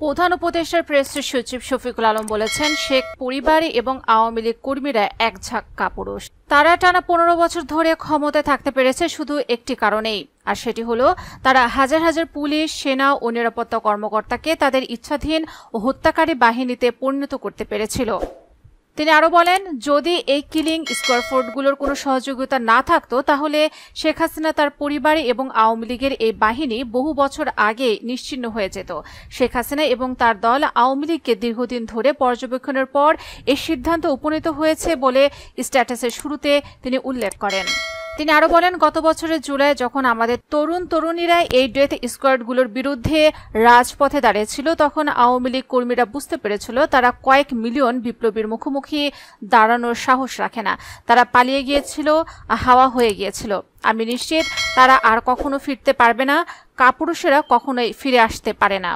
প্রধান উপদেষ্টার প্রেস সচিব শফিকুল আলম বলেছেন, শেখ পরিবার এবং আওয়ামী লীগ কর্মীরা এক ঝাঁক কাপুরুষ। তারা টানা 15 বছর ধরে ক্ষমতায় থাকতে পেরেছে শুধু একটি কারণেই, আর সেটি হলো তারা হাজার হাজার পুলিশ, সেনা ও নিরাপত্তা কর্মকর্তাকে তাদের ইচ্ছাধীন ও হত্যাকারী বাহিনীতে পরিণত করতে পেরেছিল। তিনি আরো বলেন, যদি এই কিলিং স্কোয়াডগুলোর কোনো সহযোগিতা না থাকতো তাহলে শেখ হাসিনা, তার পরিবার এবং আওয়ামী লীগের এই বাহিনী বহু বছর আগে নিশ্চিহ্ন হয়ে যেত। শেখ হাসিনা এবং তার দল আওয়ামী লীগকে দীর্ঘদিন ধরে পর্যবেক্ষণের পর এই সিদ্ধান্ত উপনীত হয়েছে বলে স্ট্যাটাসের শুরুতে তিনি উল্লেখ করেন। তিনি আরো বলেন, গত বছরের জুলাই যখন আমাদের তরুণীরা এই ডেথ স্কোয়াডগুলোর বিরুদ্ধে রাজপথে দাঁড়িয়েছিল, তখন আওয়ামী লীগ কর্মীরা বুঝতে পেরেছিল তারা কয়েক মিলিয়ন বিপ্লবীর মুখোমুখি দাঁড়ানোর সাহস রাখে না। তারা পালিয়ে গিয়েছিল, হাওয়া হয়ে গিয়েছিল। আমি নিশ্চিত তারা আর কখনো ফিরতে পারবে না। কাপুরুষেরা কখনোই ফিরে আসতে পারে না।